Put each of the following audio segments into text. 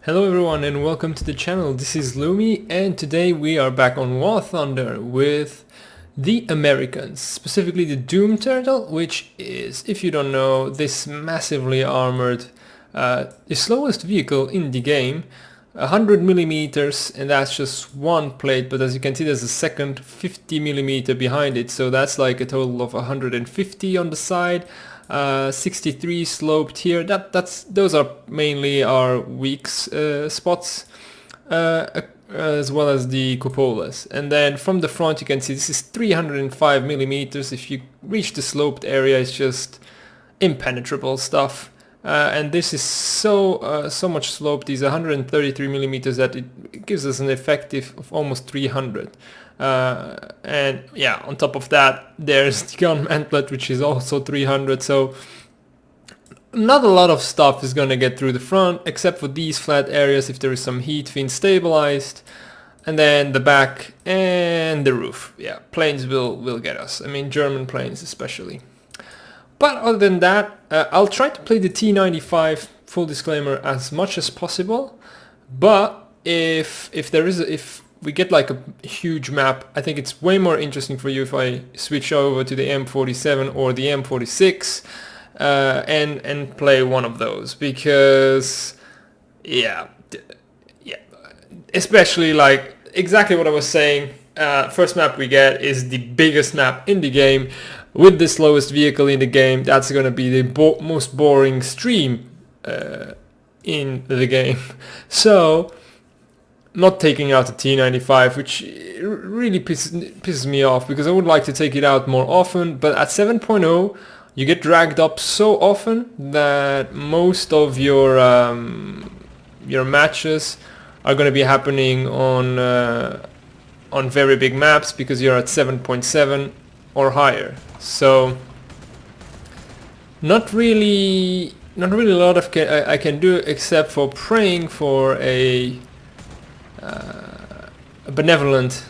Hello everyone and welcome to the channel. This is Lumi and today we are back on War Thunder with the Americans, specifically the Doom Turtle, which is, if you don't know, this massively armored, the slowest vehicle in the game, 100 millimeters, and that's just one plate, but as you can see there's a second 50 millimeter behind it, so that's like a total of 150 on the side. 63 sloped here. Those are mainly our weak spots, as well as the cupolas. And then from the front you can see this is 305 millimeters. If you reach the sloped area, it's just impenetrable stuff. And this is so much slope. These 133 millimeters that it gives us an effective of almost 300. And yeah, on top of that there's the gun mantlet, which is also 300, so not a lot of stuff is gonna get through the front except for these flat areas if there is some heat being stabilized, and then the back and the roof. Yeah, planes will get us, I mean German planes especially. But other than that, I'll try to play the T95, full disclaimer, as much as possible, but if we get like a huge map, I think it's way more interesting for you if I switch over to the M47 or the M46 and play one of those, because yeah, especially like exactly what I was saying, first map we get is the biggest map in the game with the slowest vehicle in the game. That's gonna be the most boring stream in the game. So not taking out the T95, which really pisses me off, because I would like to take it out more often, but at 7.0 you get dragged up so often that most of your matches are going to be happening on very big maps, because you're at 7.7 or higher. So not really a lot of I can do except for praying for a benevolent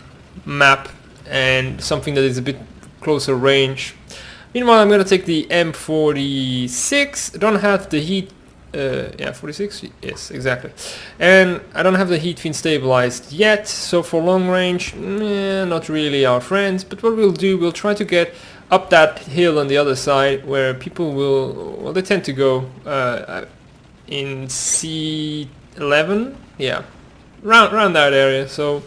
map and something that is a bit closer range. Meanwhile, I'm gonna take the M46. I don't have the heat. Yeah, 46. Yes, exactly. And I don't have the heat fin stabilized yet, so for long range, not really our friends. But what we'll do, we'll try to get up that hill on the other side where people will. Well, they tend to go in C11. Yeah. Around that area. So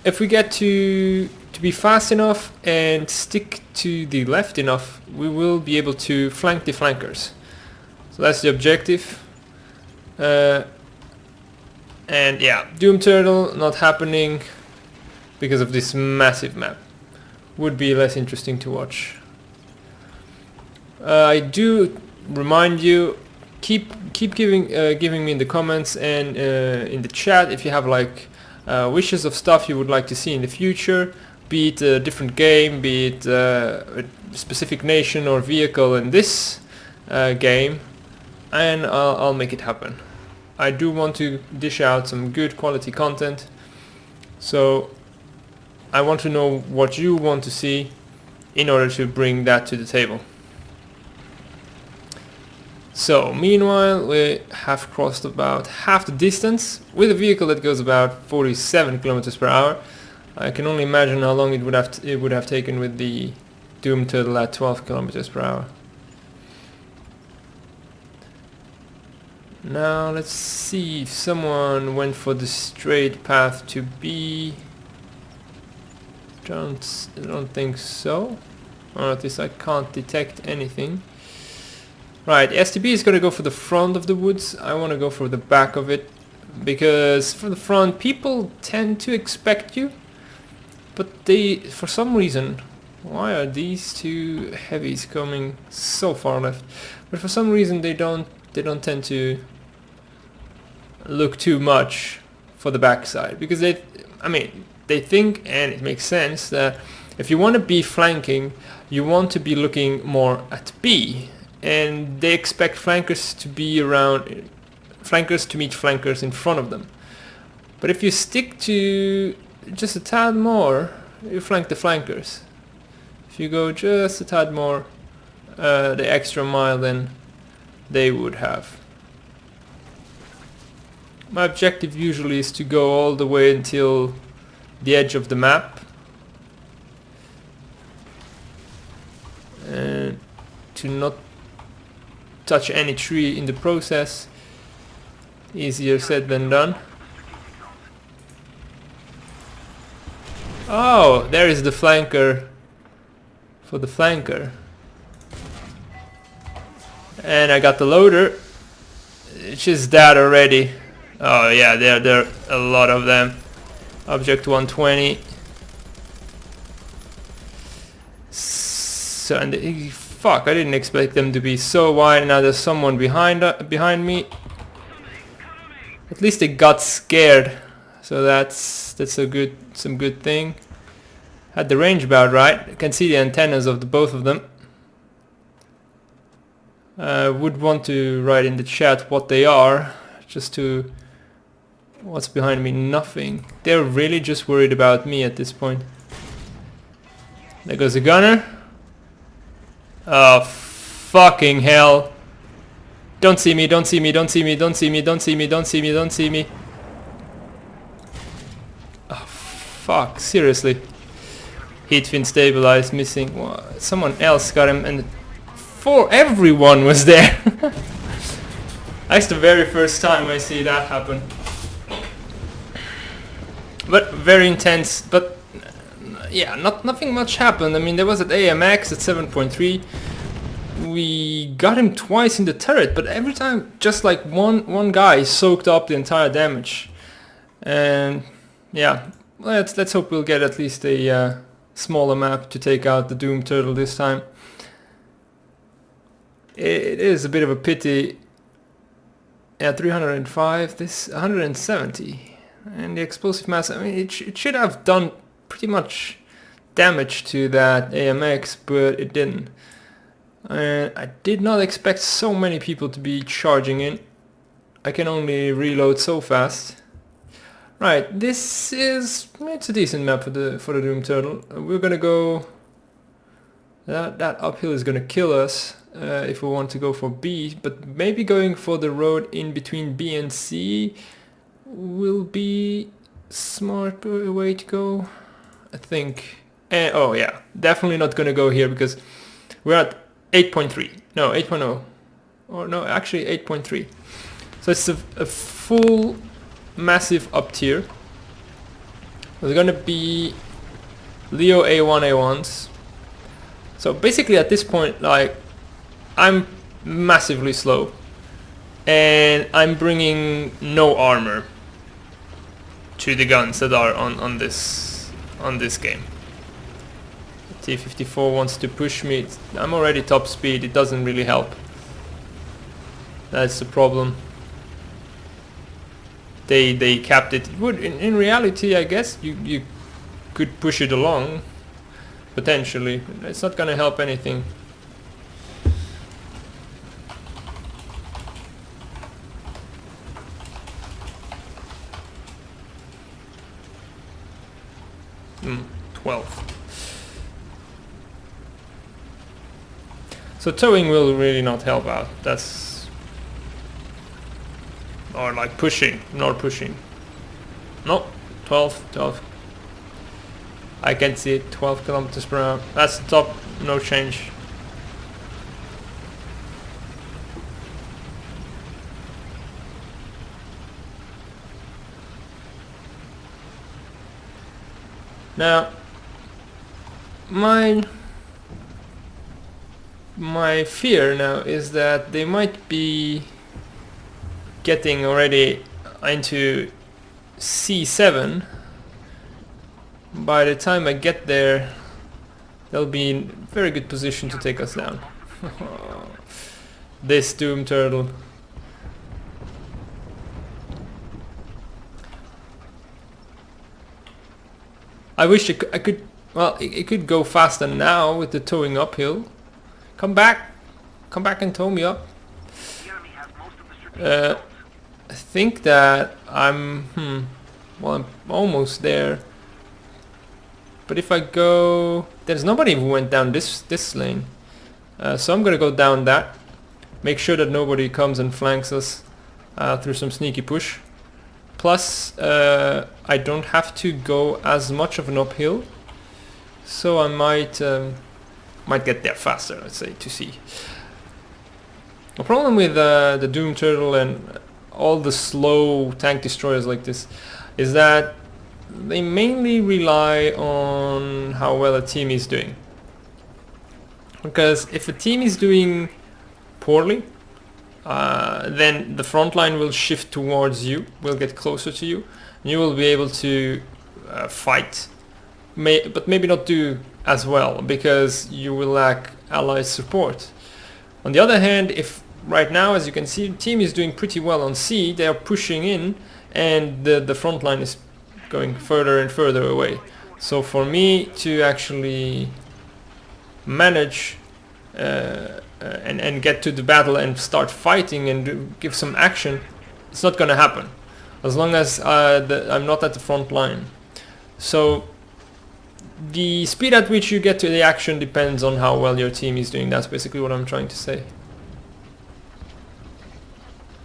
if we get to be fast enough and stick to the left enough, we will be able to flank the flankers. So that's the objective. And yeah, Doom Turtle not happening because of this massive map. Would be less interesting to watch. I do remind you, keep giving me in the comments and in the chat if you have like wishes of stuff you would like to see in the future, be it a different game, be it a specific nation or vehicle in this game, and I'll make it happen. I do want to dish out some good quality content, so I want to know what you want to see in order to bring that to the table. So meanwhile, we have crossed about half the distance with a vehicle that goes about 47 kilometers per hour. I can only imagine how long it would have taken with the Doom Turtle at 12 kilometers per hour. Now let's see if someone went for the straight path to B. I don't think so, or at least I can't detect anything. Right, STB is going to go for the front of the woods. I want to go for the back of it, because for the front people tend to expect you, but they, for some reason, why are these two heavies coming so far left? But for some reason they don't tend to look too much for the backside, because they think, and it makes sense, that if you want to be flanking, you want to be looking more at B. And they expect flankers to be around, flankers to meet flankers in front of them. But if you stick to just a tad more, you flank the flankers. If you go just a tad more the extra mile than they would have. My objective usually is to go all the way until the edge of the map. And to not touch any tree in the process. Easier said than done. Oh, there is the flanker for the flanker. And I got the loader. It's just that already. Oh yeah, there are a lot of them. Object 120. So, and fuck, I didn't expect them to be so wide. Now there's someone behind me. At least they got scared. So that's some good thing. Had the range about right. You can see the antennas of the both of them. Would want to write in the chat what they are, just to... What's behind me? Nothing. They're really just worried about me at this point. There goes the gunner. Oh, fucking hell. Don't see me, don't see me, don't see me, don't see me, don't see me, don't see me, don't see me. Oh, fuck, seriously. Heat fin stabilized, missing. Well, someone else got him, and everyone was there. That's the very first time I see that happen. But very intense. But yeah, nothing much happened. I mean, there was at AMX at 7.3. We got him twice in the turret, but every time just like one guy soaked up the entire damage. And yeah, let's hope we'll get at least a smaller map to take out the Doom Turtle this time. It is a bit of a pity. Yeah, 305, this 170. And the explosive mass, I mean, it should have done pretty much damage to that AMX, but it didn't. And I did not expect so many people to be charging in. I can only reload so fast. Right, it's a decent map for the Doom Turtle. We're gonna go... That uphill is gonna kill us if we want to go for B, but maybe going for the road in between B and C will be smart way to go, I think. Oh yeah, definitely not gonna go here because we're at 8.3. No, 8.0. Or no, actually 8.3. So it's a full massive up tier. There's gonna be Leo A1 A1s. So basically at this point, like, I'm massively slow and I'm bringing no armor to the guns that are on this game. T-54 wants to push me. I'm already top speed. It doesn't really help. That's the problem. They capped it. It would in reality, I guess you could push it along potentially. It's not gonna help anything. Hmm, 12. So towing will really not help out. That's... Or like pushing, not pushing. No, 12. I can see it, 12 kilometers per hour. That's the top, no change. Now, my fear now is that they might be getting already into C7. By the time I get there, they'll be in very good position to take us down. This Doom Turtle. I wish I could, well, it could go faster now with the towing uphill. Come back and tow me up. I think that I'm, well, I'm almost there. But if I go, there's nobody who went down this lane. So I'm gonna go down that. Make sure that nobody comes and flanks us through some sneaky push. Plus, I don't have to go as much of an uphill, so I might get there faster, let's say, to see. The problem with the Doom Turtle and all the slow tank destroyers like this is that they mainly rely on how well a team is doing. Because if a team is doing poorly, then the front line will shift towards you, will get closer to you, and you will be able to fight, but maybe not do as well because you will lack allied support. On the other hand, if right now, as you can see, the team is doing pretty well on C, they are pushing in, and the front line is going further and further away. So for me to actually manage and get to the battle and start fighting and give some action, it's not gonna happen as long as I'm not at the front line. So the speed at which you get to the action depends on how well your team is doing. That's basically what I'm trying to say.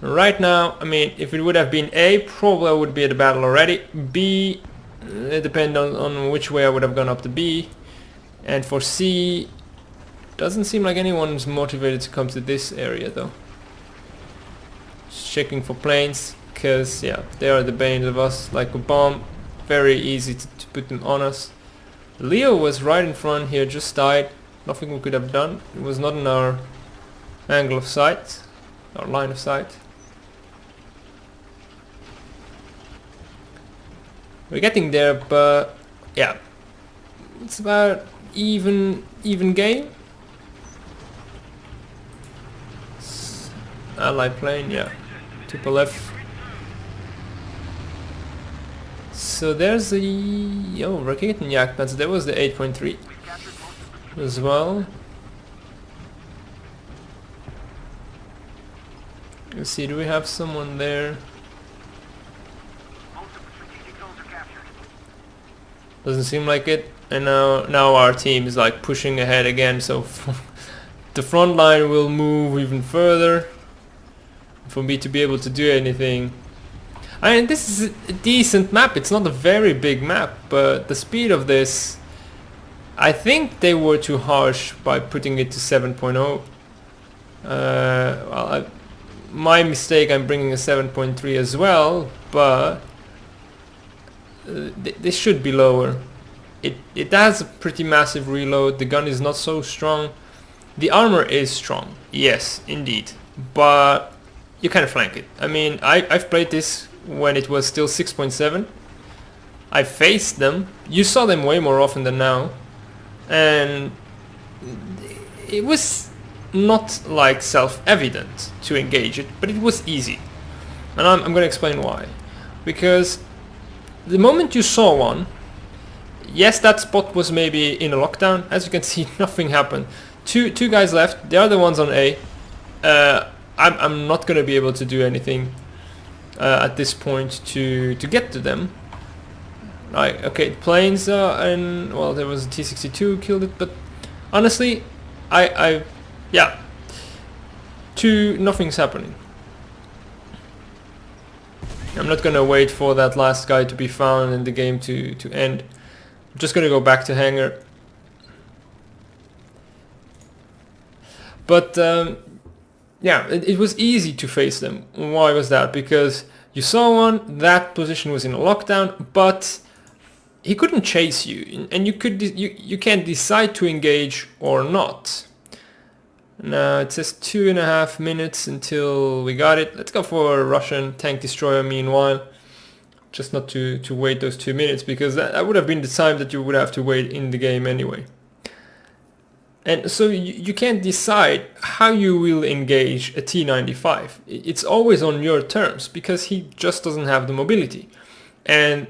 Right now, I mean, if it would have been A, probably I would be at the battle already. B, it depends on which way I would have gone up to B. And for C, doesn't seem like anyone's motivated to come to this area though. Just checking for planes, because yeah, they are the bane of us, like a bomb. Very easy to put them on us. Leo was right in front here, just died. Nothing we could have done. It was not in our angle of sight, our line of sight. We're getting there, but yeah, it's about even game. Allied plane, yeah, triple F. So there's the Raketenjagdpanzer. There was the 8.3 as well. Let's see, do we have someone there? Doesn't seem like it. And now our team is like pushing ahead again, so the front line will move even further for me to be able to do anything. I mean, this is a decent map. It's not a very big map, but the speed of this, I think they were too harsh by putting it to 7.0. Well, my mistake, I'm bringing a 7.3 as well, but this should be lower. It has a pretty massive reload. The gun is not so strong. The armor is strong, yes, indeed, but you kind of flank it. I mean, I've played this when it was still 6.7. I faced them. You saw them way more often than now, and it was not like self-evident to engage it, but it was easy. And I'm going to explain why. Because the moment you saw one, yes, that spot was maybe in a lockdown. As you can see, nothing happened. Two guys left. The other one's on A. I'm not going to be able to do anything at this point to get to them. Right, okay, planes, and well, there was a T-62 killed it, but honestly, yeah, nothing's happening. I'm not gonna wait for that last guy to be found and the game to end. I'm just gonna go back to hangar. But yeah, it was easy to face them. Why was that? Because you saw one, that position was in a lockdown, but he couldn't chase you, and you can't decide to engage or not. Now it says 2.5 minutes until we got it. Let's go for a Russian tank destroyer meanwhile, just not to wait those 2 minutes, because that would have been the time that you would have to wait in the game anyway. And so you can't decide how you will engage a T-95. It's always on your terms, because he just doesn't have the mobility. And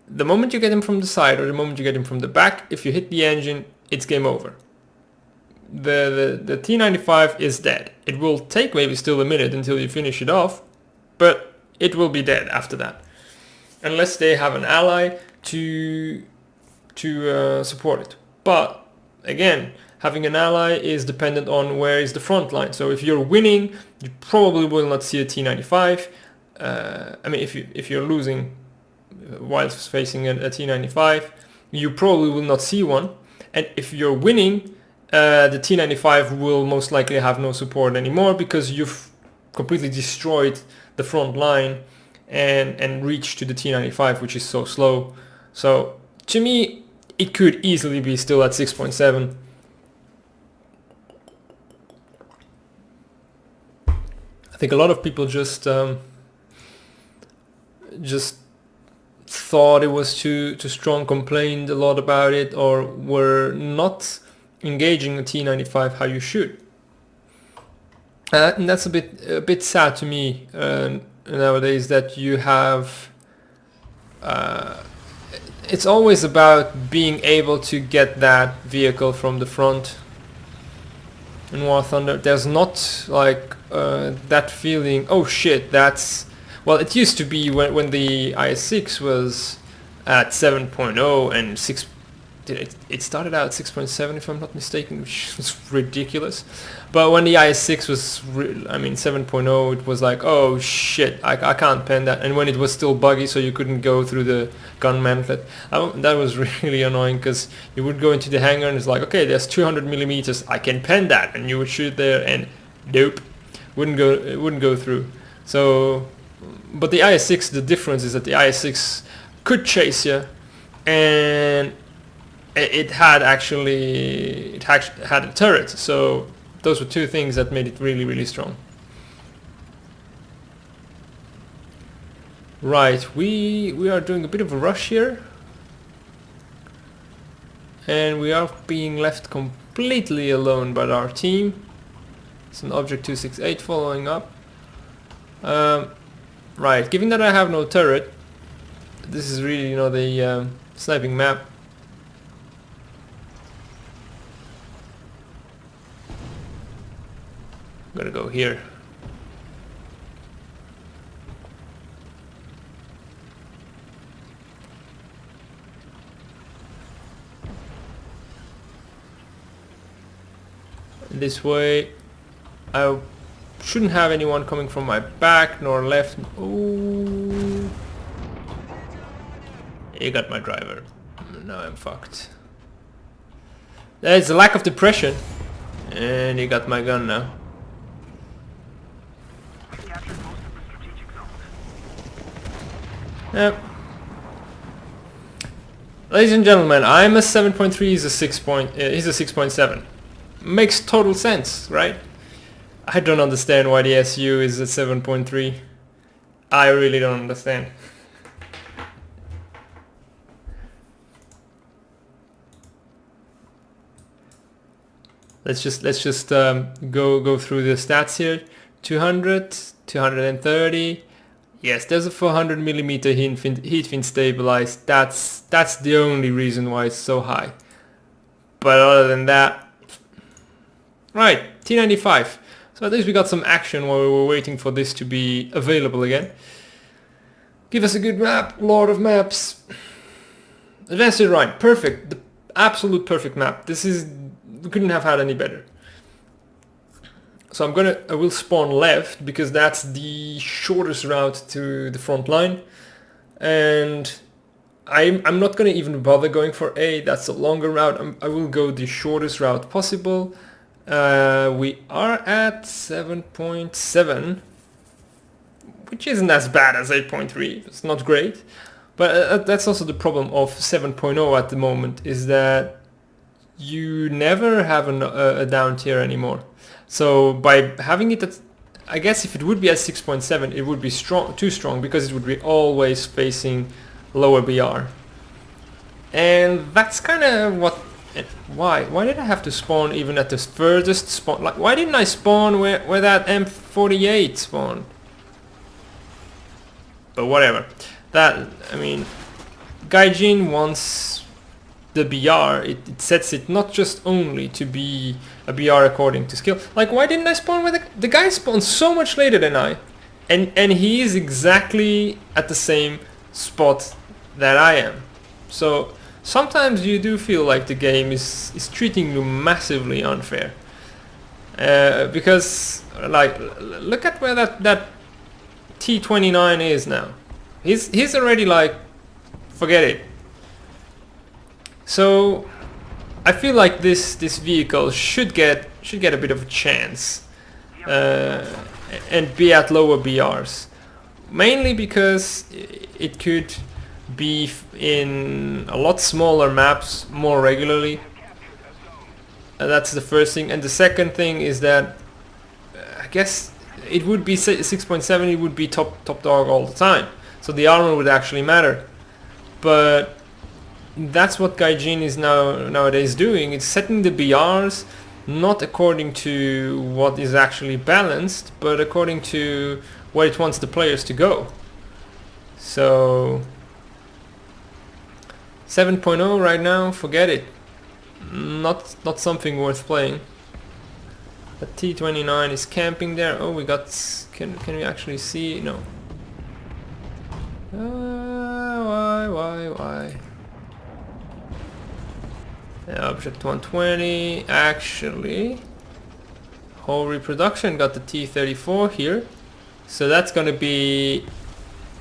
the moment you get him from the side or the moment you get him from the back, if you hit the engine, it's game over. The T-95 is dead. It will take maybe still a minute until you finish it off, but it will be dead after that. Unless they have an ally to support it. But again, having an ally is dependent on where is the front line. So if you're winning, you probably will not see a T-95. I mean, if you're losing while facing a T95, you probably will not see one, and if you're winning, the T95 will most likely have no support anymore because you've completely destroyed the front line and reached to the T95, which is so slow. So to me, it could easily be still at 6.7. I think a lot of people just thought it was too strong, complained a lot about it, or were not engaging the T95 how you should. And that's a bit sad to me nowadays, that you have it's always about being able to get that vehicle from the front in War Thunder. There's not like that feeling, oh shit, that's... Well, it used to be when the IS-6 was at 7.0 and 6... It started out at 6.7 if I'm not mistaken, which was ridiculous. But when the IS-6 was, 7.0, it was like, oh shit, I can't pen that. And when it was still buggy, so you couldn't go through the gun mantlet, that was really annoying, because you would go into the hangar and it's like, okay, there's 200 millimeters, I can pen that, and you would shoot there, and nope, it wouldn't go through. So, but the IS-6, the difference is that the IS-6 could chase you, and it had a turret, so those were two things that made it really, really strong. Right, we are doing a bit of a rush here, and we are being left completely alone by our team. It's an Object 268 following up. Right, given that I have no turret, this is really, the sniping map. I'm gonna go here. This way, I shouldn't have anyone coming from my back nor left. Oh, you got my driver. Now I'm fucked. There's a lack of depression, and you got my gun now. Yep. Ladies and gentlemen, I'm a 7.3, he's a 6.7. Makes total sense, right? I don't understand why the SU is a 7.3. I really don't understand. Let's just go through the stats here. 200, 230. Yes, there's a 400 millimeter heat fin stabilized. That's the only reason why it's so high. But other than that, right, T95. So at least we got some action while we were waiting for this to be available again. Give us a good map, Lord of Maps. Advanced Terrain, perfect, the absolute perfect map. We couldn't have had any better. So I will spawn left because that's the shortest route to the front line, and I'm not gonna even bother going for A. That's a longer route. I will go the shortest route possible. We are at 7.7, which isn't as bad as 8.3. It's not great, but that's also the problem of 7.0 at the moment, is that you never have a down tier anymore. So by having it at, I guess if it would be at 6.7, it would be too strong, because it would be always facing lower BR. And that's kind of what... Why did I have to spawn even at the furthest spawn? Like, why didn't I spawn where that M48 spawned? But whatever. Gaijin wants the BR. It sets it not just only to be a BR according to skill. Like, why didn't I spawn where the guy spawned so much later than I? And he is exactly at the same spot that I am. So sometimes you do feel like the game is treating you massively unfair. Because, like, look at where that T-29 is now. He's already like, forget it. So I feel like this vehicle should get a bit of a chance and be at lower BRs, mainly because it could be in a lot smaller maps more regularly. That's the first thing, and the second thing is that I guess it would be 6.7. It would be top dog all the time, so the armor would actually matter. But that's what Gaijin is nowadays doing. It's setting the BRs not according to what is actually balanced, but according to where it wants the players to go. So 7.0 right now, forget it. Not something worth playing. The T-29 is camping there. Oh, we got... Can we actually see? No. Why? Object 120. Actually, whole reproduction got the T-34 here. So that's gonna be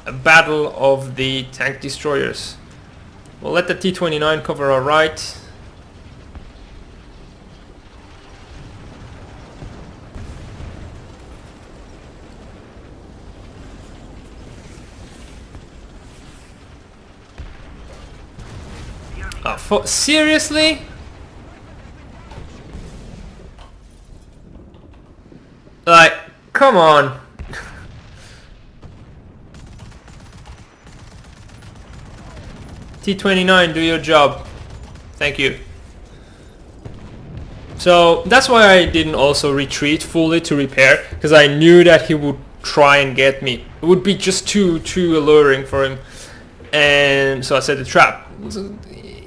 a battle of the tank destroyers. We'll let the T-29 cover our right. Seriously? Like, come on. T-29, do your job. Thank you. So that's why I didn't also retreat fully to repair, because I knew that he would try and get me. It would be just too alluring for him, and so I set the trap.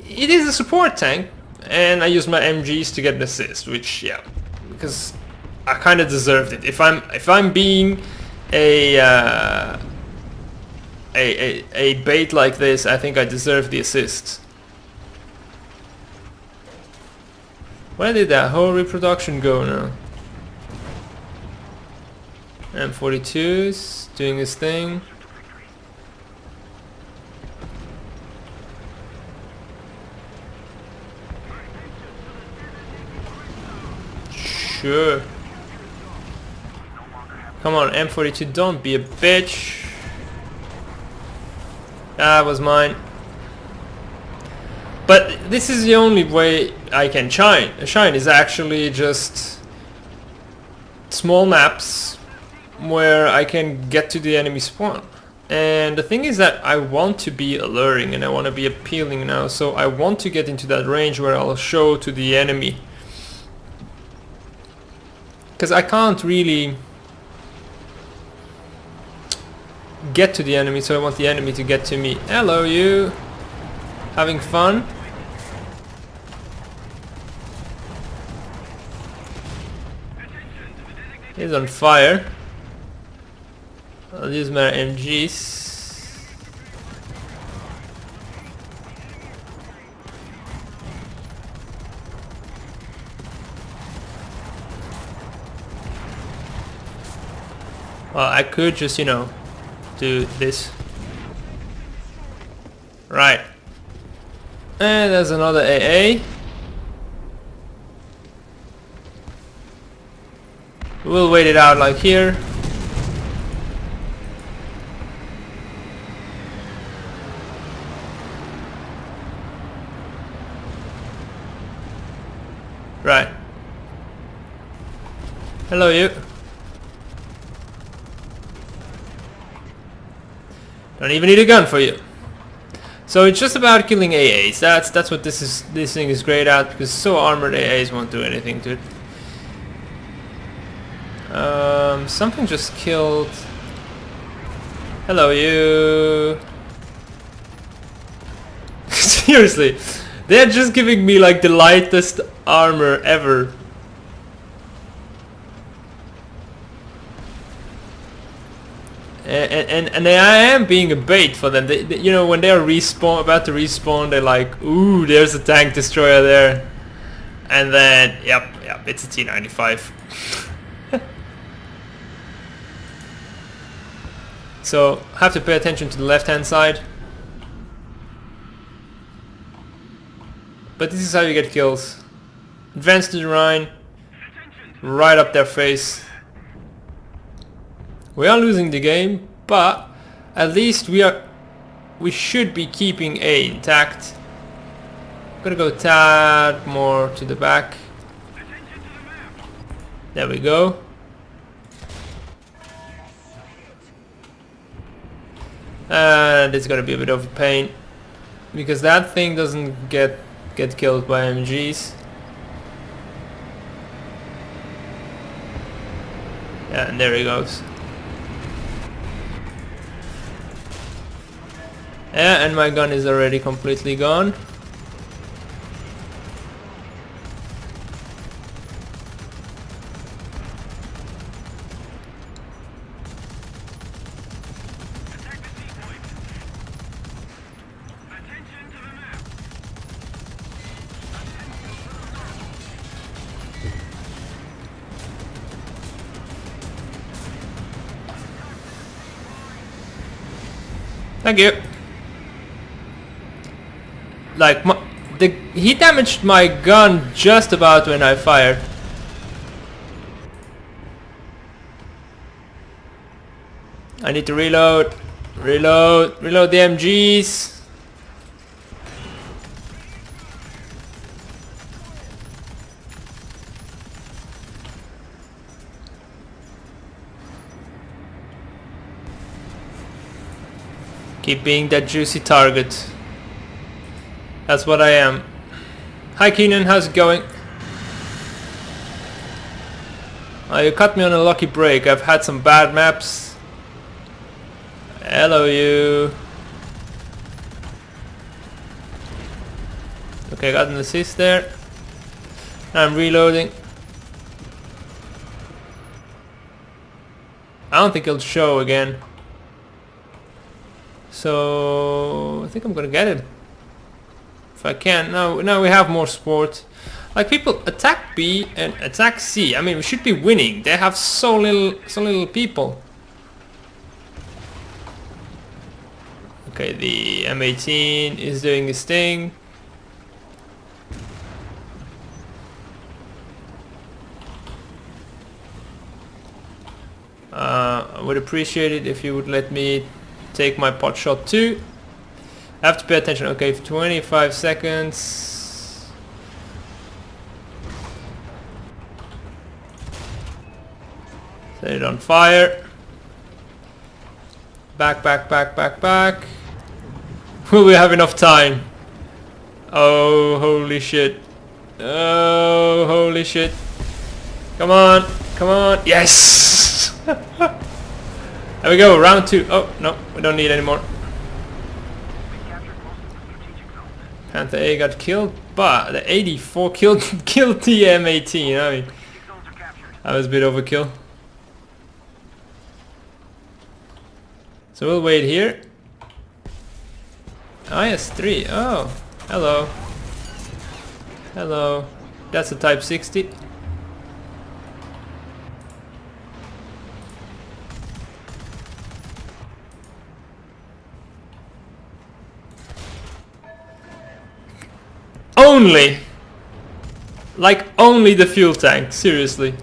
It is a support tank, and I used my MGs to get an assist, which, yeah, because I kind of deserved it. If I'm being a bait like this, I think I deserve the assist. Where did that whole reproduction go now? M42's doing his thing. Sure. Come on, M42, don't be a bitch. That was mine. But this is the only way I can shine. Shine is actually just small maps where I can get to the enemy spawn. And the thing is that I want to be alluring and I want to be appealing now, so I want to get into that range where I'll show to the enemy. Because I can't really get to the enemy, so I want the enemy to get to me. Hello, you. Having fun? He's on fire. I'll use my MGs. Well, I could just, you know, do this. Right. And there's another AA. We'll wait it out like here. Right. Hello, you. Don't even need a gun for you. So it's just about killing AAs. That's what this thing is great at, because so armored AAs won't do anything to it. Something just killed. Hello, you. Seriously, they're just giving me like the lightest armor ever. And I am being a bait for them. They, you know, when they're about to respawn, they're like, "Ooh, there's a tank destroyer there," and then, yep, it's a T-95. So have to pay attention to the left hand side. But this is how you get kills. Advance to the Rhine. Right up their face. We are losing the game, but at least we should be keeping A intact. I'm gonna go tad more to the back. There we go. And it's gonna be a bit of a pain because that thing doesn't get killed by MGs. Yeah, and there he goes. Yeah, and my gun is already completely gone. Thank you. Like, he damaged my gun just about when I fired. I need to reload. Reload the MGs. Keep being that juicy target. That's what I am. Hi Keenan, how's it going? Oh, you caught me on a lucky break. I've had some bad maps. Hello you. Okay, got an assist there. I'm reloading. I don't think it'll show again. So I think I'm gonna get it. If I can. Now we have more support. Like, people attack B and attack C. I mean, we should be winning. They have so little people. Okay, the M18 is doing his thing. I would appreciate it if you would let me take my pot shot too. I have to pay attention. Okay, 25 seconds. Set it on fire. Back. Will we have enough time? Oh, holy shit. Oh, holy shit. Come on. Yes! There we go, round 2. Oh, no, we don't need any more. Panther A got killed, but the 84 killed the M18. I mean, that was a bit overkill. So we'll wait here. IS-3. Oh, hello. Hello. That's a Type 60. Only! Like, only the fuel tank, seriously.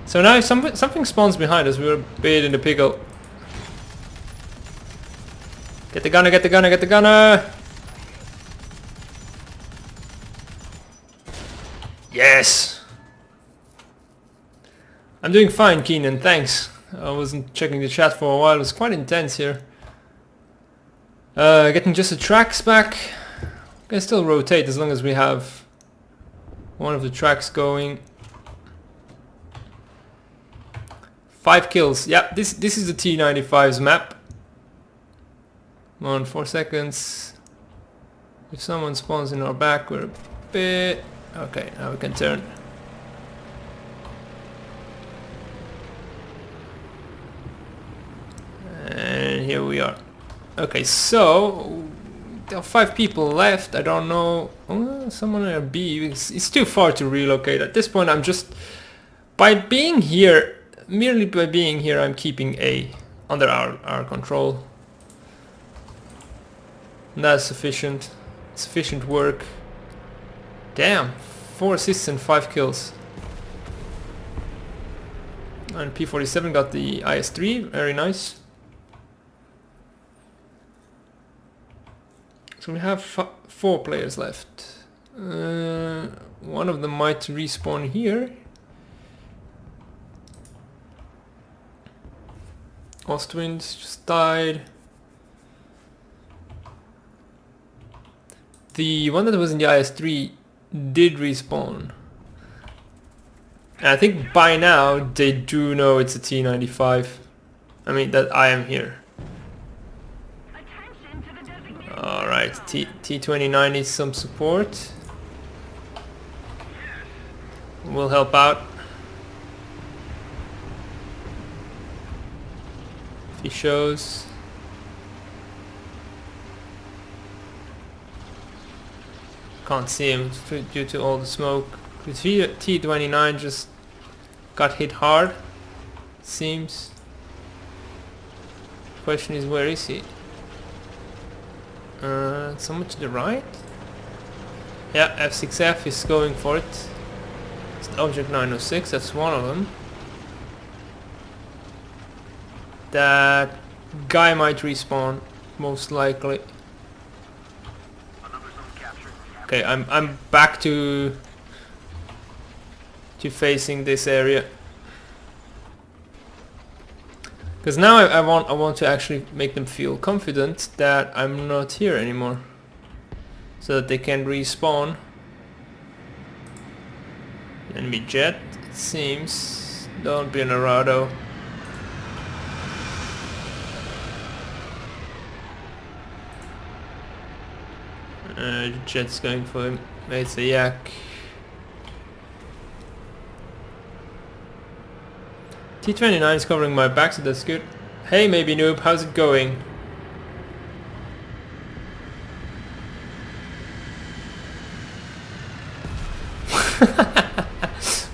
So now if something spawns behind us, we're a bit in the pickle. Get the gunner! Yes! I'm doing fine, Keenan, thanks. I wasn't checking the chat for a while, it was quite intense here. Getting just the tracks back. Can still rotate as long as we have one of the tracks going. 5 kills. Yeah, this is the T95's map. Come on, 4 seconds. If someone spawns in our back, we're a bit... Okay, now we can turn. And here we are. Okay, so there are 5 people left. I don't know. Oh, someone at B. It's too far to relocate. At this point, I'm just... By being here, merely by being here, I'm keeping A under our control. And that's sufficient work. Damn, 4 assists and 5 kills. And P-47 got the IS-3, very nice. So we have 4 players left. One of them might respawn here. Ostwind just died. The one that was in the IS-3 did respawn. And I think by now they do know it's a T-95. I mean that I am here. Alright, T-29 needs some support. We'll help out. If he shows. Can't see him due to all the smoke. The T-29 just got hit hard, seems. Question is, where is he? Somewhat to the right? Yeah, F6F is going for it. It's Object 906, that's one of them. That guy might respawn, most likely. Okay, I'm back to facing this area. Because now I want to actually make them feel confident that I'm not here anymore, so that they can respawn. Enemy jet, it seems. Don't be an Arado. Jet's going for him. It's a yak. T-29 is covering my back, so that's good. Hey, maybe noob, how's it going?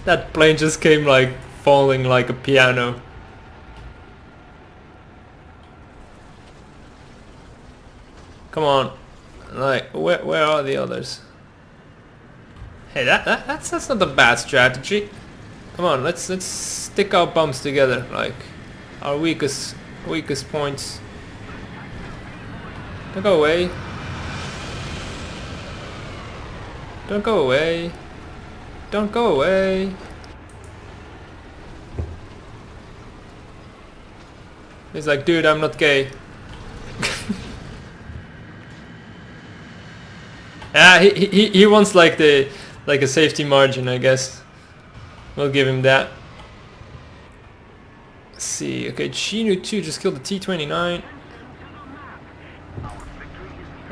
That plane just came like falling like a piano. Come on, like where are the others? Hey, that's not a bad strategy. Come on, let's stick our bumps together, like our weakest points. Don't go away. Don't go away. Don't go away. He's like, dude, I'm not gay. Ah, he wants like a safety margin, I guess. We'll give him that. Let's see, okay, Chinu 2 just killed the T-29.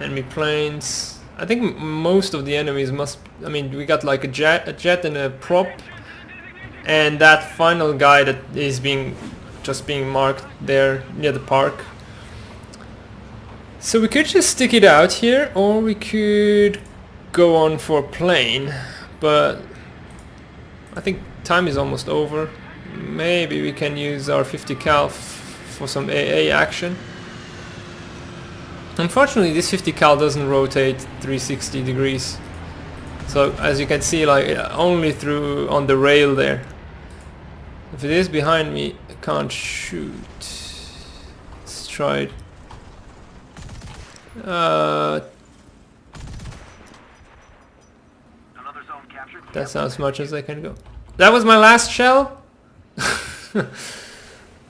Enemy planes. I think most of the enemies must... I mean, we got like a jet and a prop. And that final guy that is just being marked there near the park. So we could just stick it out here, or we could go on for a plane. But I think time is almost over. Maybe we can use our 50 cal for some AA action. Unfortunately, this 50 cal doesn't rotate 360 degrees. So as you can see, like only through on the rail there. If it is behind me, I can't shoot. Let's try it. That's as much as I can go. That was my last shell?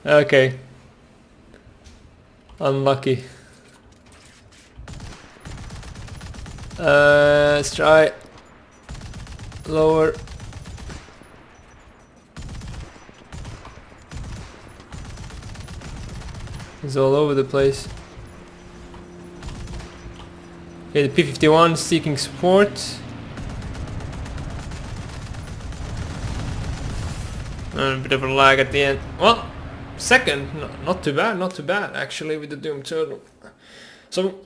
Okay. Unlucky. Let's try lower. It's all over the place. Okay, the P-51 seeking support. A bit of a lag at the end. Well, second, not too bad actually with the Doom Turtle. So,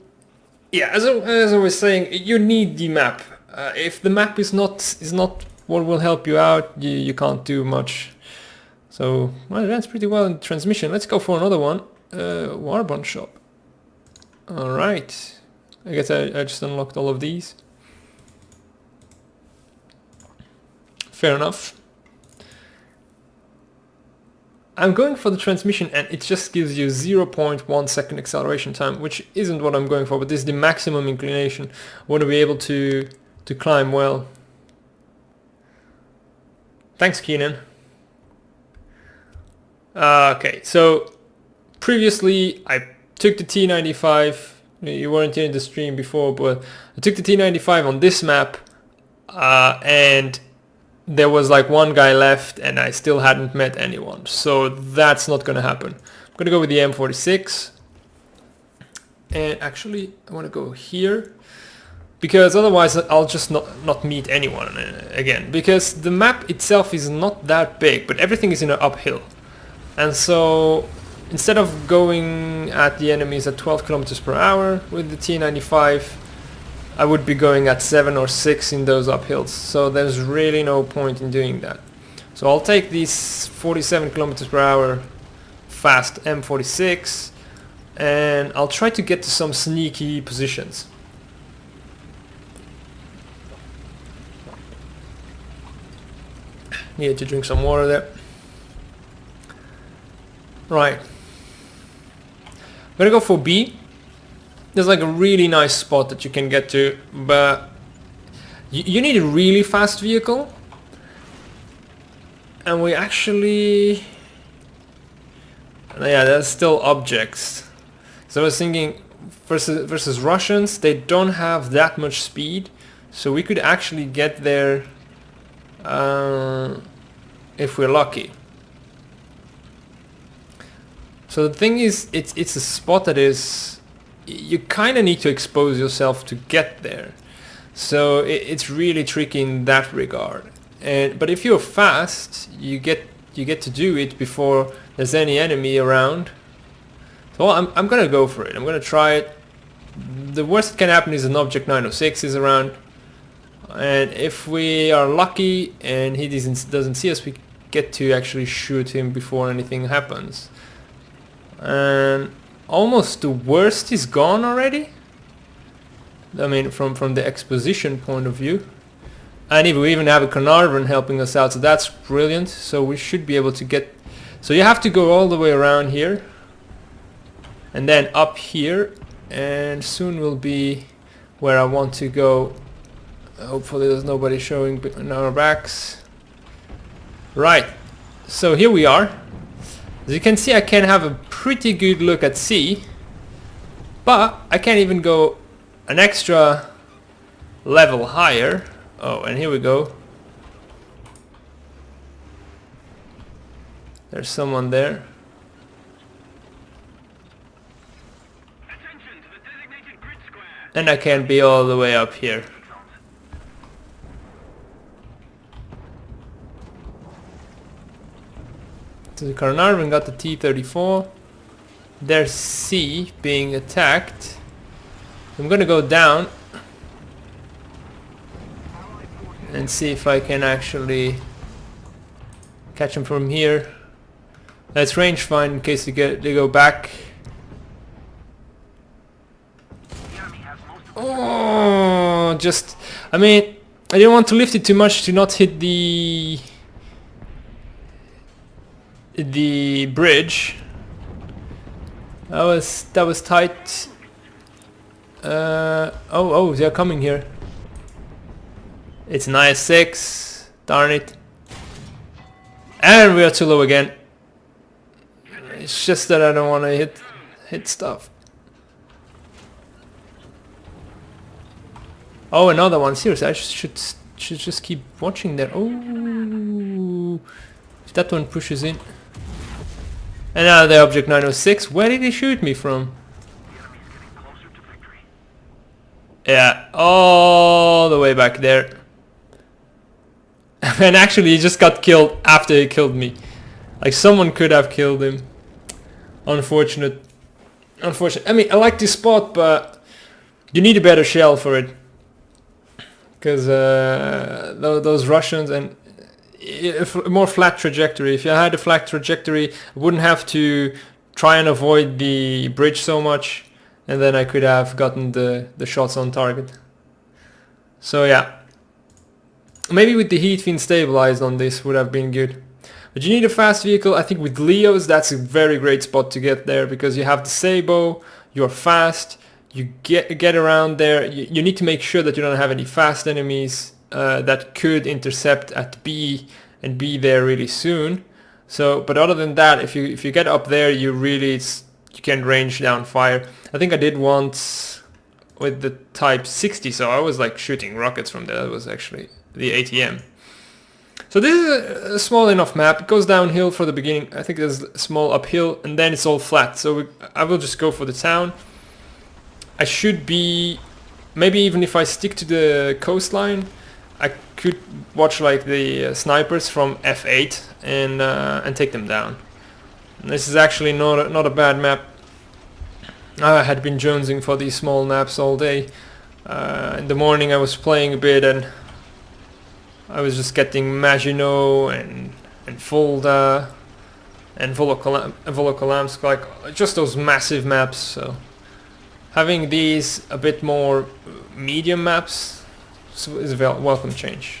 yeah, as I was saying, you need the map. If the map is not what will help you out, you can't do much. So, well, that's pretty well in transmission. Let's go for another one. Warbond shop. Alright. I guess I just unlocked all of these. Fair enough. I'm going for the transmission and it just gives you 0.1 second acceleration time, which isn't what I'm going for, but this is the maximum inclination. I want to be able to climb well. Thanks, Keenan. Okay, so previously I took the T95. You weren't in the stream before, but I took the T95 on this map and there was like one guy left and I still hadn't met anyone. So that's not going to happen. I'm going to go with the M46. And actually I want to go here, because otherwise I'll just not meet anyone again. Because the map itself is not that big, but everything is in an uphill. And so instead of going at the enemies at 12 kilometers per hour with the T95, I would be going at 7 or 6 in those uphills. So there's really no point in doing that. So I'll take these 47 kilometers per hour fast M46 and I'll try to get to some sneaky positions. Needed to drink some water there. Right. I'm gonna go for B. There's like a really nice spot that you can get to, but you need a really fast vehicle. And we actually... yeah, there's still objects. So I was thinking versus Russians, they don't have that much speed. So we could actually get there if we're lucky. So the thing is, it's a spot that is, you kind of need to expose yourself to get there. So it's really tricky in that regard. But if you're fast, you get to do it before there's any enemy around. So I'm gonna go for it. I'm gonna try it. The worst that can happen is an Object 906 is around, and if we are lucky and he doesn't see us, we get to actually shoot him before anything happens. And almost the worst is gone already. I mean, from the exposition point of view. And we even have a Carnarvon helping us out, so that's brilliant. So we should be able to get... So you have to go all the way around here. And then up here. And soon we'll be where I want to go. Hopefully there's nobody showing in our backs. Right. So here we are. As you can see, I can have a pretty good look at C, but I can't even go an extra level higher. Oh, and here we go. There's someone there. Attention to the designated grid square. And I can't be all the way up here. So the Carnarvon got the T-34. There's C being attacked. I'm gonna go down and see if I can actually catch him from here. Let's range find in case they go back. Oh, just... I mean, I didn't want to lift it too much to not hit the bridge. That was tight. Oh, they're coming here. It's an IS-6. Darn it. And we are too low again. It's just that I don't want to hit stuff. Oh, another one. Seriously, I should just keep watching there. Oh, if that one pushes in. And now the Object 906. Where did he shoot me from? Yeah, all the way back there. And actually he just got killed after he killed me. Like, someone could have killed him. Unfortunate. I mean, I like this spot, but you need a better shell for it. Because those Russians, and a more flat trajectory. If you had a flat trajectory, I wouldn't have to try and avoid the bridge so much, and then I could have gotten the shots on target. So yeah, maybe with the heat fin stabilized on this would have been good. But you need a fast vehicle. I think with Leos that's a very great spot to get there, because you have the Sabo, you're fast, you get around there. You need to make sure that you don't have any fast enemies that could intercept at B and be there really soon. So, but other than that, if you get up there, you can range down fire. I think I did once with the Type 60, so I was like shooting rockets from there. That was actually the ATM. So this is a small enough map. It goes downhill for the beginning. I think there's a small uphill, and then it's all flat. So I will just go for the town. I should be, maybe even if I stick to the coastline, I could watch like the snipers from F8 and take them down. And this is actually not a bad map. I had been jonesing for these small maps all day. In the morning I was playing a bit, and I was just getting Maginot and Fulda and Volokolamsk, like just those massive maps. So having these a bit more medium maps is a welcome change.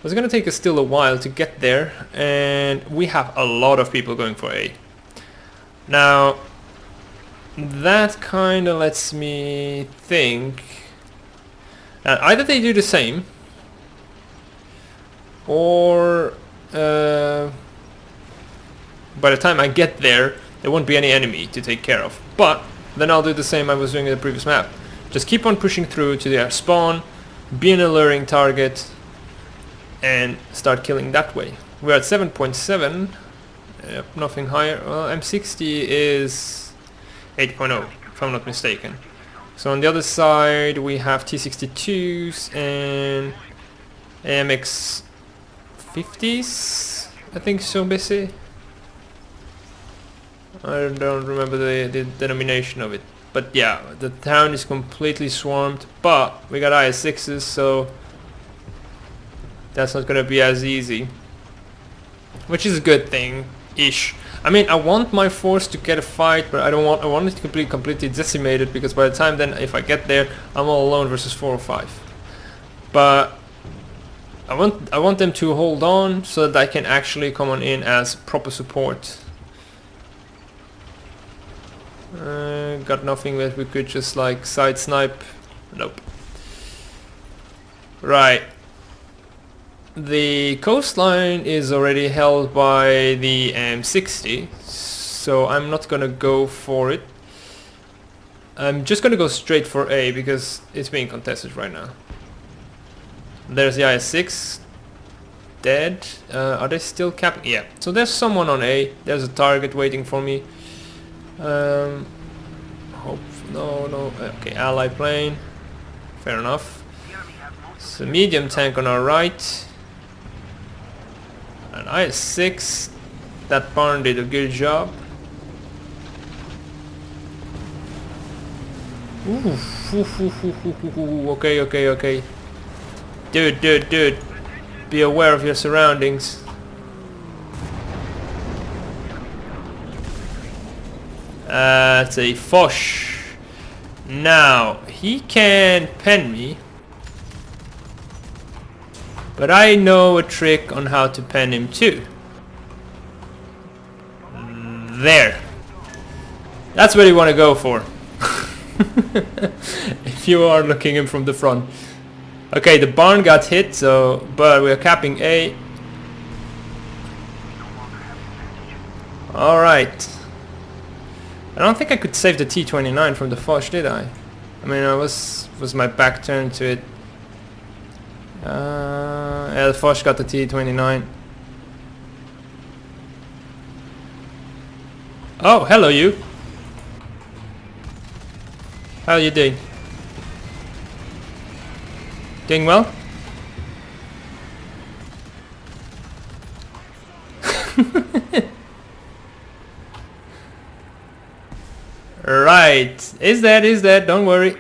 It's gonna take us still a while to get there, and we have a lot of people going for A. Now that kinda lets me think that either they do the same, or by the time I get there won't be any enemy to take care of. But then I'll do the same I was doing in the previous map. Just keep on pushing through to their spawn, be an alluring target, and start killing that way. We're at 7.7, nothing higher. Well, M60 is 8.0 if I'm not mistaken. So on the other side we have T62s and AMX 50s, I think so busy. I don't remember the denomination of it. But yeah, the town is completely swarmed, but we got IS-6s, so that's not gonna be as easy. Which is a good thing-ish. I mean, I want my force to get a fight, but I want it to be completely decimated, because by the time then, if I get there, I'm all alone versus 4 or 5. But I want them to hold on so that I can actually come on in as proper support. Got nothing that we could just like side snipe. Nope. Right. The coastline is already held by the M60, so I'm not gonna go for it. I'm just gonna go straight for A because it's being contested right now. There's the IS-6 dead. Are they still capping? Yeah. So there's someone on A. There's a target waiting for me. Hope no. Okay, ally plane. Fair enough. It's a medium tank on our right. An IS-6. That barn did a good job. Okay. Dude. Be aware of your surroundings. It's a Foch. Now, he can pen me. But I know a trick on how to pen him too. There. That's what you want to go for. If you are looking in from the front. Okay, the barn got hit, so but we're capping A. Alright. I don't think I could save the T-29 from the Foch, did I? I mean, was my back turned to it. Yeah, the Foch got the T-29. Oh, hello you. How are you doing? Doing well? Right. Is that? Don't worry.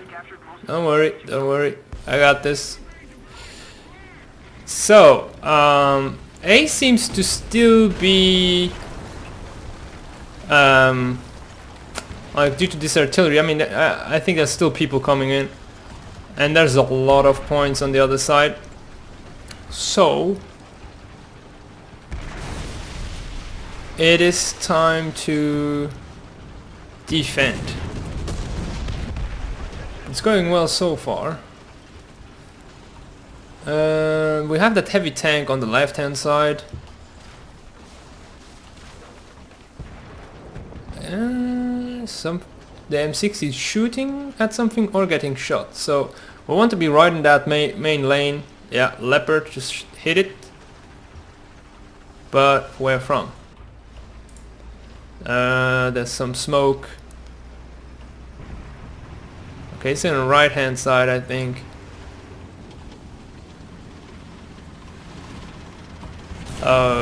Don't worry. I got this. So, A seems to still be Like due to this artillery. I mean, I think there's still people coming in, and there's a lot of points on the other side. So it is time to defend. It's going well so far. We have that heavy tank on the left hand side. The M6 is shooting at something or getting shot, so we want to be right in that main lane. Yeah, Leopard just hit it, but where from? There's some smoke. Okay, it's on the right hand side, I think.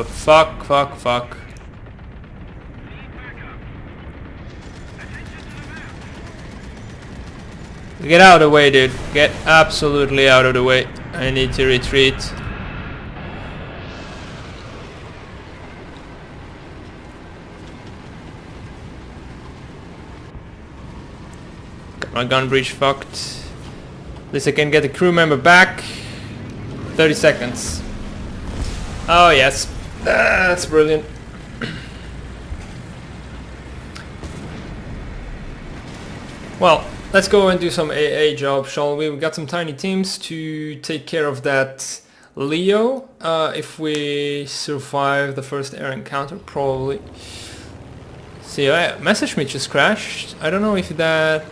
Fuck. Get out of the way, dude. Get absolutely out of the way. I need to retreat. Got my gun breech fucked. At least I can get the crew member back. 30 seconds. Oh yes. That's brilliant. Well, let's go and do some AA job, shall we? We've got some tiny teams to take care of that Leo. If we survive the first air encounter, probably. See, Messerschmitt just crashed. I don't know if that...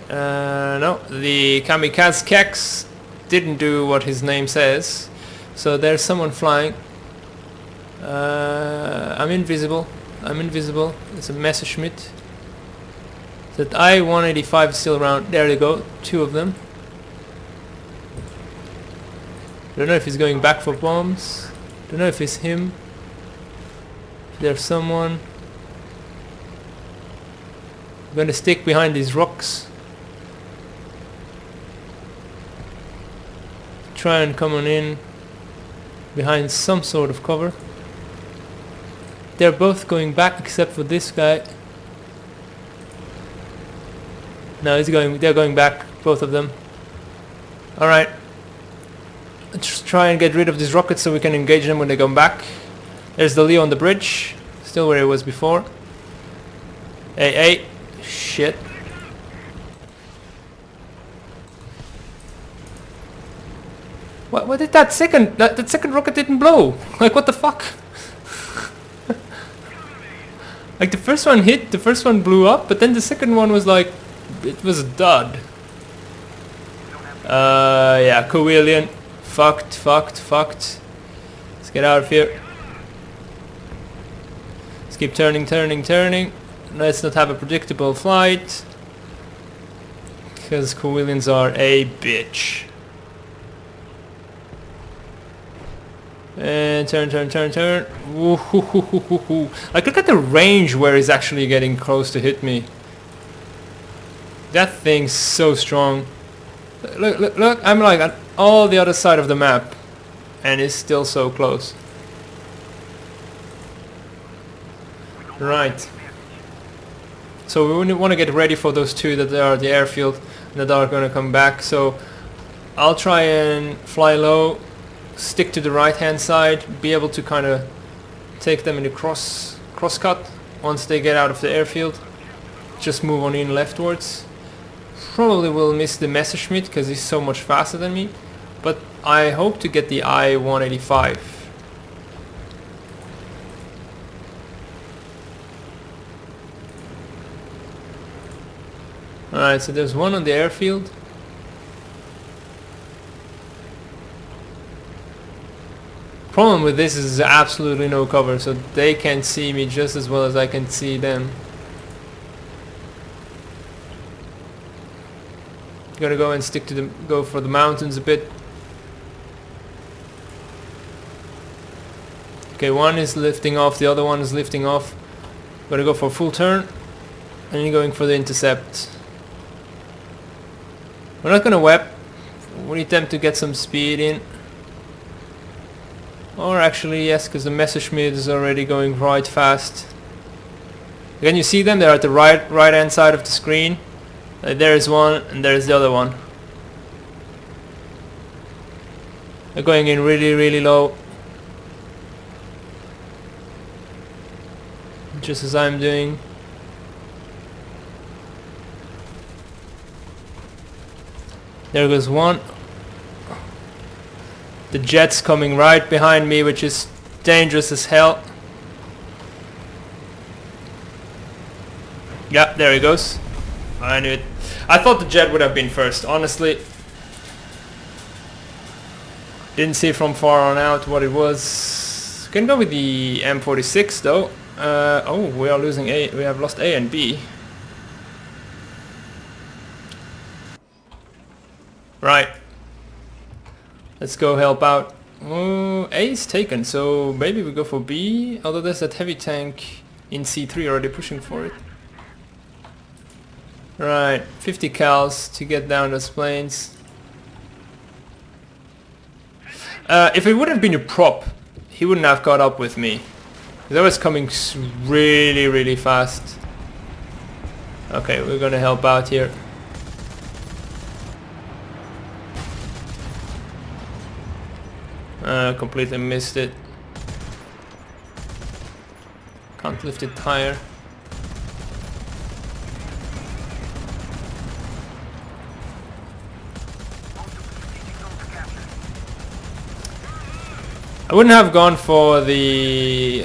no, the Kamikaze Kex didn't do what his name says. So there's someone flying. I'm invisible. It's a Messerschmitt. That I-185 is still around. There they go, two of them. Don't know if he's going back for bombs. Don't know if it's him. There's someone. I'm gonna stick behind these rocks. Try and come on in behind some sort of cover. They're both going back except for this guy. No, they're going back, both of them. Alright. Let's try and get rid of these rockets so we can engage them when they come back. There's the Leo on the bridge. Still where he was before. Hey. Shit. What did that second... That second rocket didn't blow? Like, what the fuck? Like, the first one hit, the first one blew up, but then the second one was like... It was a dud. Yeah, Coelian. Fucked. Let's get out of here. Let's keep turning. Let's not have a predictable flight. Because Coelians are a bitch. And turn. Woo-hoo-hoo-hoo-hoo-hoo. Like, look at the range where he's actually getting close to hit me. That thing's so strong. Look, I'm like on all the other side of the map and it's still so close. Right. So we want to get ready for those two that are at the airfield and that are going to come back. So I'll try and fly low, stick to the right hand side, be able to kind of take them in the cross cut once they get out of the airfield. Just move on in leftwards. Probably will miss the Messerschmitt because he's so much faster than me, but I hope to get the I-185. Alright, so there's one on the airfield. Problem with this is absolutely no cover, so they can see me just as well as I can see them. Gonna go and go for the mountains a bit. Okay, one is lifting off, the other one is lifting off. Gonna go for a full turn, and you're going for the intercept. We're not gonna web. We need them to get some speed in. Or actually, yes, because the Messerschmitt is already going right fast. Can you see them? They're at the right hand side of the screen. There's one and there's the other one. They're going in really low. Just as I'm doing. There goes one. The jet's coming right behind me, which is dangerous as hell. Yeah, there he goes. I knew it. I thought the jet would have been first, honestly. Didn't see from far on out what it was. Can go with the M46 though. Oh, we are losing A. We have lost A and B. Right. Let's go help out. Oh, A is taken, so maybe we go for B. Although there's that heavy tank in C3 already pushing for it. Right, 50 cals to get down those planes. If it would have been a prop, he wouldn't have caught up with me. That was coming really fast. Okay, we're gonna help out here. Completely missed it. Can't lift it higher. I wouldn't have gone for the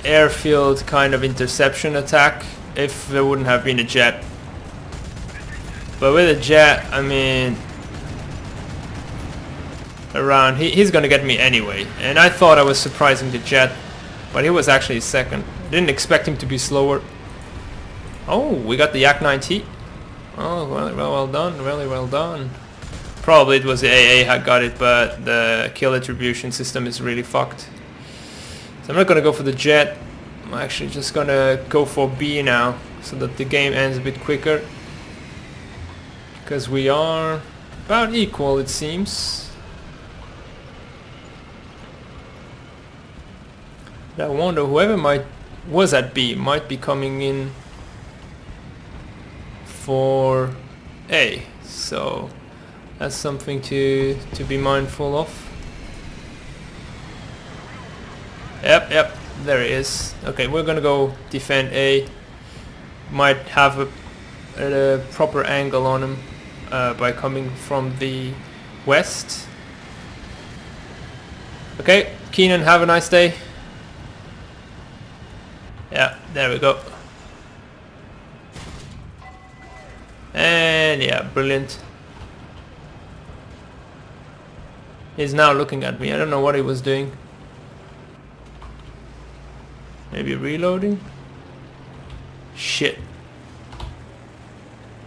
airfield kind of interception attack if there wouldn't have been a jet. But with a jet, I mean, around, he's gonna get me anyway. And I thought I was surprising the jet, but he was actually second. Didn't expect him to be slower. Oh, we got the Yak-9T. Oh, well done, really well done. Probably it was the AA had got it, but the kill attribution system is really fucked. So I'm not gonna go for the jet. I'm actually just gonna go for B now, so that the game ends a bit quicker. Because we are about equal, it seems. I wonder whoever was at B might be coming in for A. So that's something to be mindful of. Yep, there it is. Okay, we're gonna go defend A. Might have a proper angle on him by coming from the west. Okay, Keenan, have a nice day. Yeah, there we go. And yeah, brilliant. He's now looking at me. I don't know what he was doing. Maybe reloading? Shit.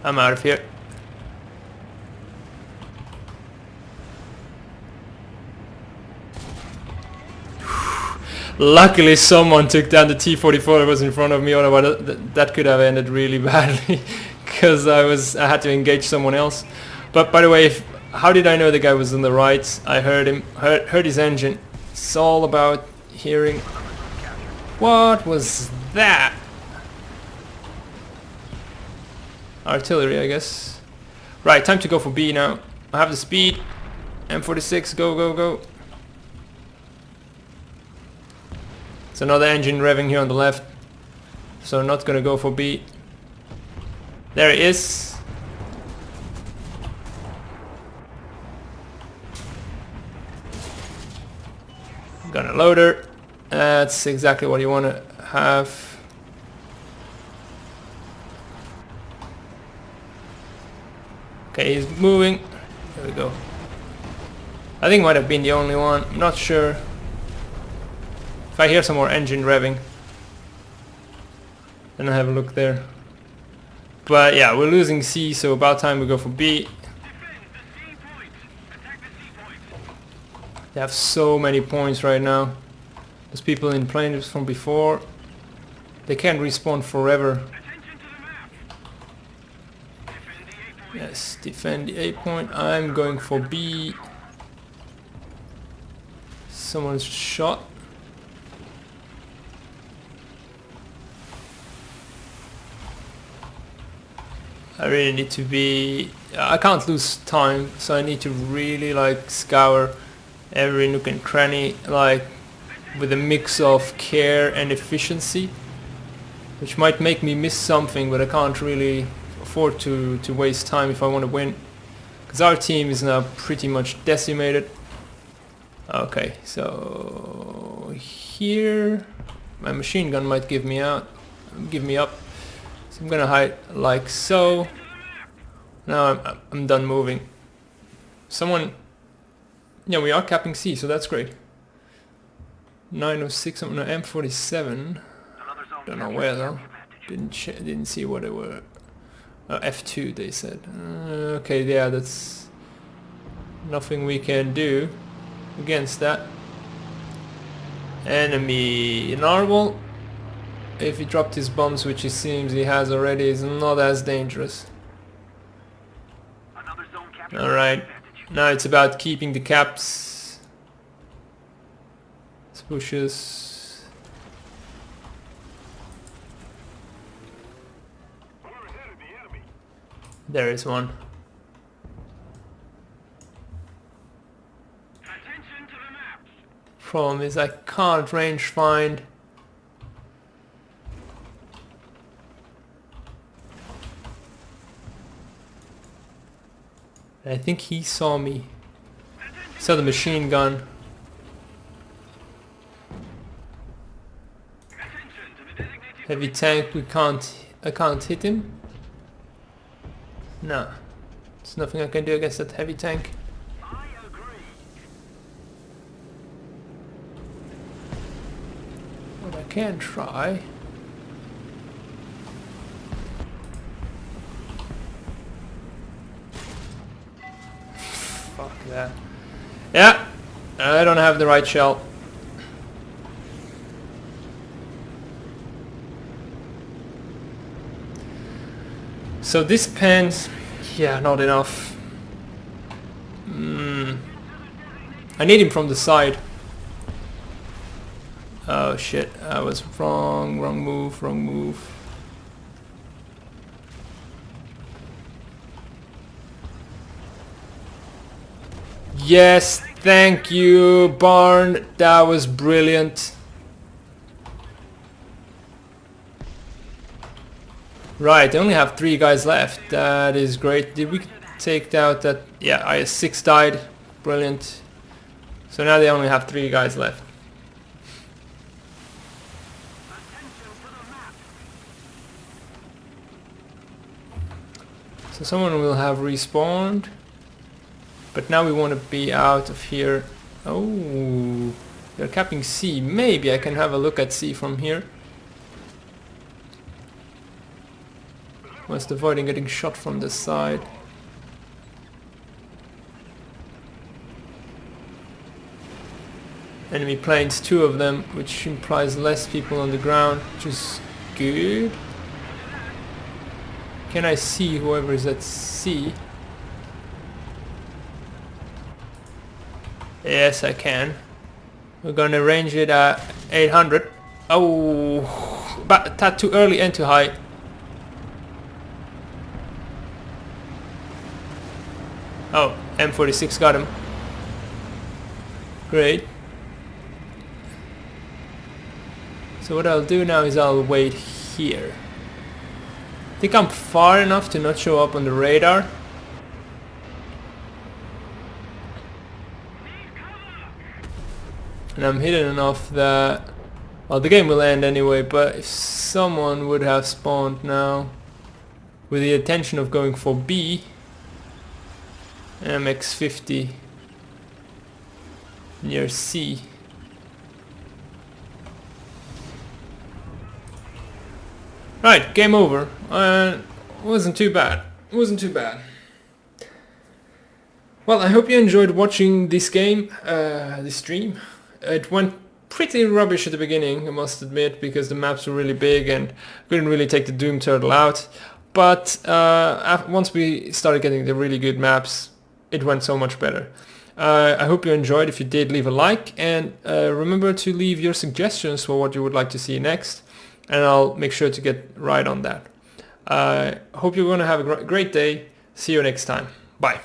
I'm out of here. Luckily someone took down the T-44 that was in front of me, otherwise that could have ended really badly. Because I had to engage someone else. But by the way, how did I know the guy was on the right? I heard him, heard his engine. It's all about hearing. What was that? Artillery, I guess. Right, time to go for B now. I have the speed. M46, go. It's another engine revving here on the left. So I'm not gonna go for B. There it is. Gonna load her. That's exactly what you want to have. Okay, he's moving. There we go. I think might have been the only one. I'm not sure. If I hear some more engine revving, then I'll have a look there. But yeah, we're losing C, so about time we go for B. They have so many points right now. There's people in planes from before. They can't respawn forever. Yes, defend the A point. I'm going for B. Someone's shot. I really need to be... I can't lose time, so I need to really like scour every nook and cranny, like with a mix of care and efficiency, which might make me miss something, but I can't really afford to waste time if I want to win, because our team is now pretty much decimated. Okay, so here my machine gun might give me up. So I'm gonna hide like so. Now I'm done moving. Someone, yeah, we are capping C, so that's great. 906 on an M47. Don't know where though. Didn't see what they were. F2 they said. Okay, yeah, that's nothing we can do against that. Enemy narwhal. If he dropped his bombs, which it seems he has already, is not as dangerous. Alright, now it's about keeping the caps. Let's push us. There is one. Problem is I can't range find. I think he saw me. Saw the machine gun. Heavy tank, I can't hit him. No. There's nothing I can do against that heavy tank. But I can try. Fuck that. Yeah, I don't have the right shell. So this pens, yeah, not enough. I need him from the side. Oh shit, I was wrong move. Yes, thank you, Barn. That was brilliant. Right, I only have 3 guys left. That is great. Did we take out that? Yeah, IS-6 died. Brilliant. So now they only have 3 guys left. So someone will have respawned. But now we want to be out of here. Oh, they're capping C. Maybe I can have a look at C from here. Must avoiding getting shot from the side. Enemy planes, 2 of them, which implies less people on the ground, which is good. Can I see whoever is at C? Yes, I can. We're gonna range it at 800. Oh, but that too early and too high. Oh, M46 got him. Great. So what I'll do now is I'll wait here. I think I'm far enough to not show up on the radar. And I'm hidden enough that, well, the game will end anyway, but if someone would have spawned now with the intention of going for B, MX50 near C. Right, game over. Wasn't too bad. Well, I hope you enjoyed watching this game, this stream. It went pretty rubbish at the beginning, I must admit, because the maps were really big and couldn't really take the Doom Turtle out. But once we started getting the really good maps, it went so much better. I hope you enjoyed. If you did, leave a like, and remember to leave your suggestions for what you would like to see next, and I'll make sure to get right on that. Hope you're going to have a great day. See you next time. Bye.